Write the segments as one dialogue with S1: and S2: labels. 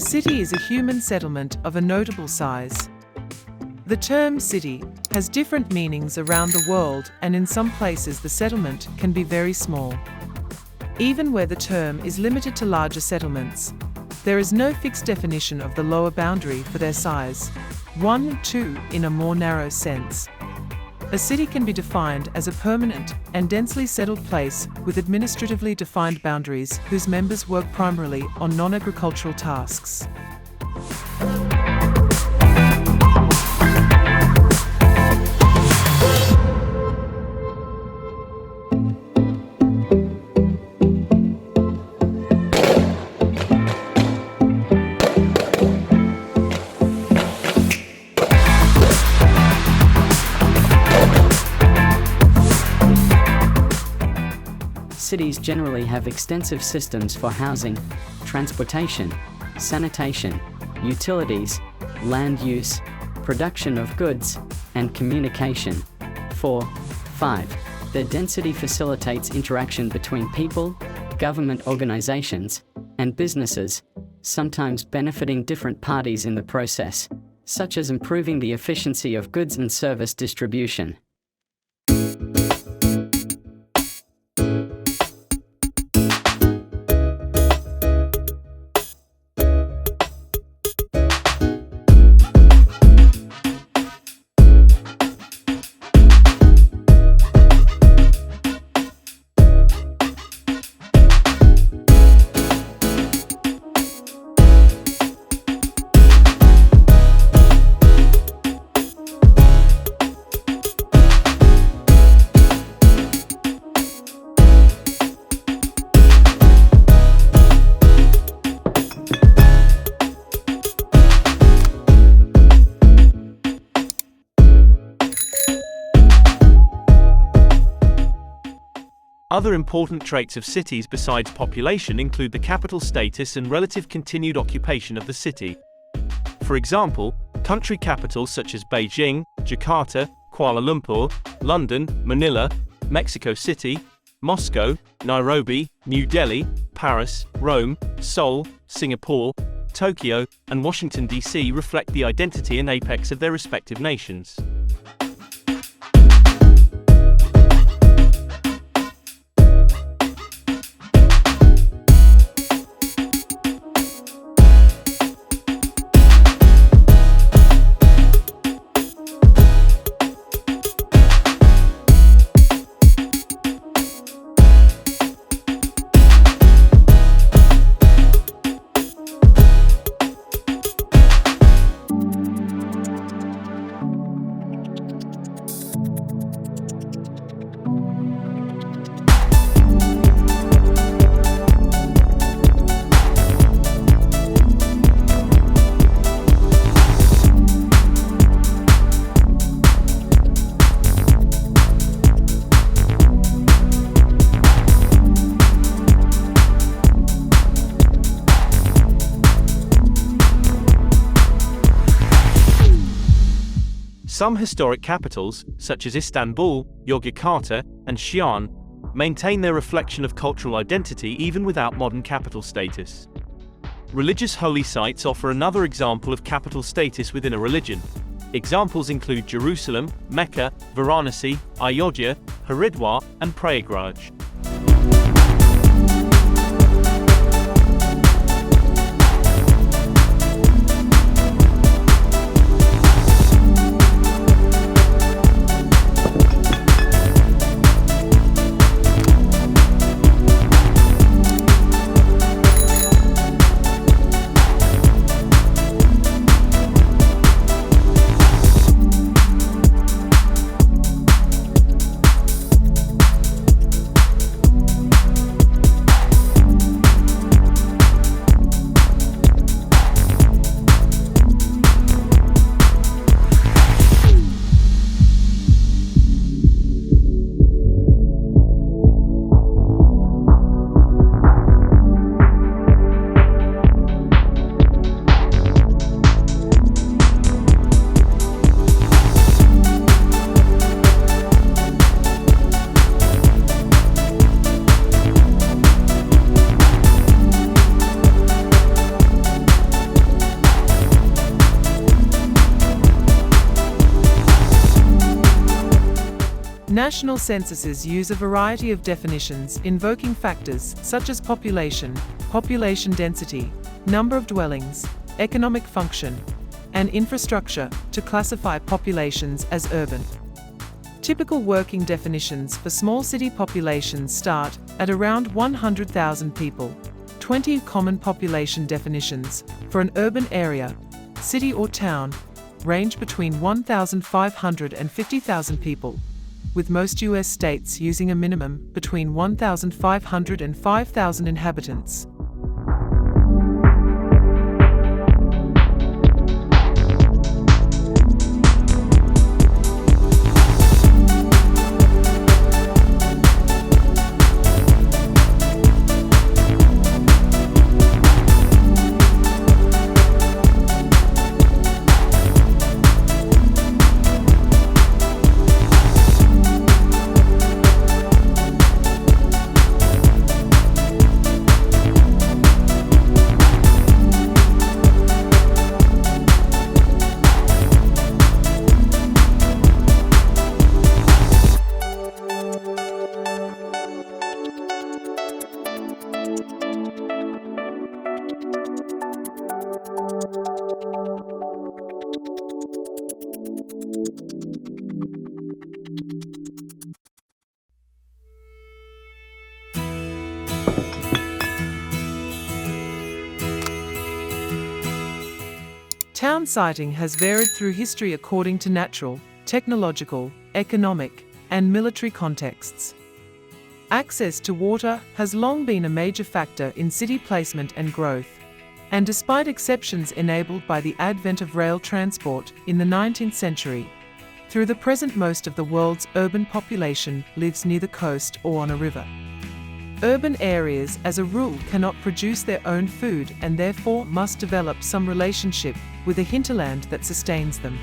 S1: city is a human settlement of a notable size. The term city has different meanings around the world, and in some places the settlement can be very small. Even where the term is limited to larger settlements, there is no fixed definition of the lower boundary for their size, 1 and 2 in a more narrow sense. A city can be defined as a permanent and densely settled place with administratively defined boundaries whose members work primarily on non-agricultural tasks.
S2: Cities generally have extensive systems for housing, transportation, sanitation, utilities, land use, production of goods, and communication. 4. 5. Their density facilitates interaction between people, government organizations, and businesses, sometimes benefiting different parties in the process, such as improving the efficiency of goods and service distribution.
S3: Other important traits of cities besides population include the capital status and relative continued occupation of the city. For example, country capitals such as Beijing, Jakarta, Kuala Lumpur, London, Manila, Mexico City, Moscow, Nairobi, New Delhi, Paris, Rome, Seoul, Singapore, Tokyo, and Washington, D.C. reflect the identity and apex of their respective nations. Some historic capitals, such as Istanbul, Yogyakarta, and Xi'an, maintain their reflection of cultural identity even without modern capital status. Religious holy sites offer another example of capital status within a religion. Examples include Jerusalem, Mecca, Varanasi, Ayodhya, Haridwar, and Prayagraj.
S1: National censuses use a variety of definitions invoking factors such as population, population density, number of dwellings, economic function, and infrastructure to classify populations as urban. Typical working definitions for small city populations start at around 100,000 people. 20 common population definitions for an urban area, city or town, range between 1,500 and 50,000 people, with most U.S. states using a minimum between 1,500 and 5,000 inhabitants. Town siting has varied through history according to natural, technological, economic, and military contexts. Access to water has long been a major factor in city placement and growth, and despite exceptions enabled by the advent of rail transport in the 19th century, through the present most of the world's urban population lives near the coast or on a river. Urban areas, as a rule, cannot produce their own food and therefore must develop some relationship with a hinterland that sustains them.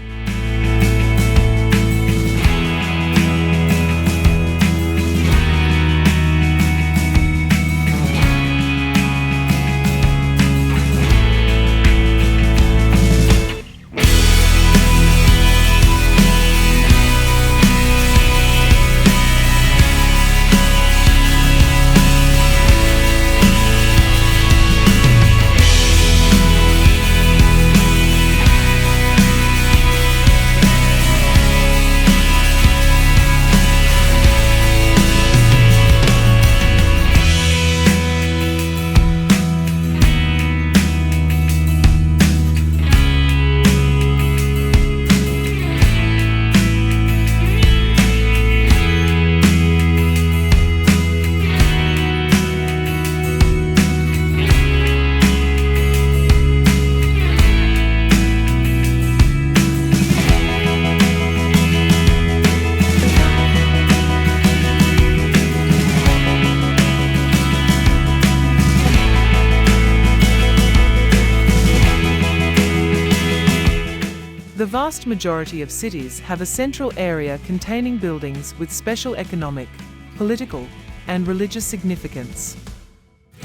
S1: The vast majority of cities have a central area containing buildings with special economic, political, and religious significance.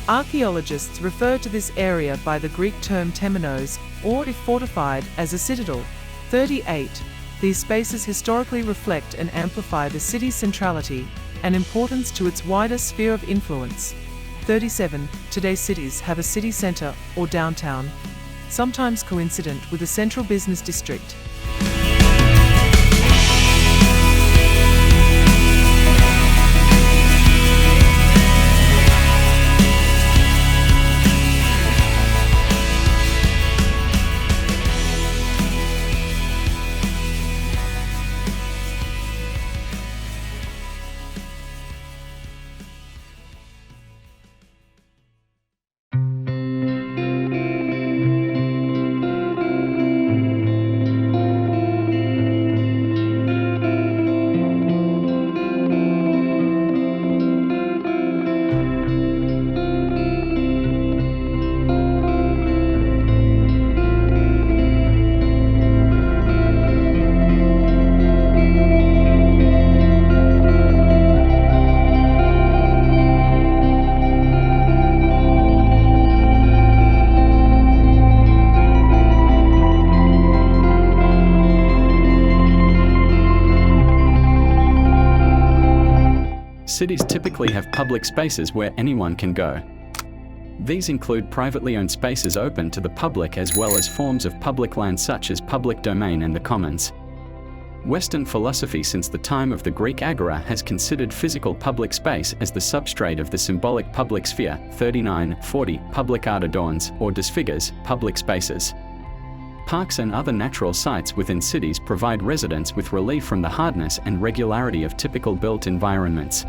S1: Archaeologists refer to this area by the Greek term temenos, or, if fortified, as a citadel. 38. These spaces historically reflect and amplify the city's centrality and importance to its wider sphere of influence. 37. Today's cities have a city center, or downtown, sometimes coincident with a central business district.
S4: Cities typically have public spaces where anyone can go. These include privately owned spaces open to the public as well as forms of public land such as public domain and the commons. Western philosophy since the time of the Greek agora has considered physical public space as the substrate of the symbolic public sphere. 39-40 Public art adorns or disfigures public spaces. Parks and other natural sites within cities provide residents with relief from the hardness and regularity of typical built environments.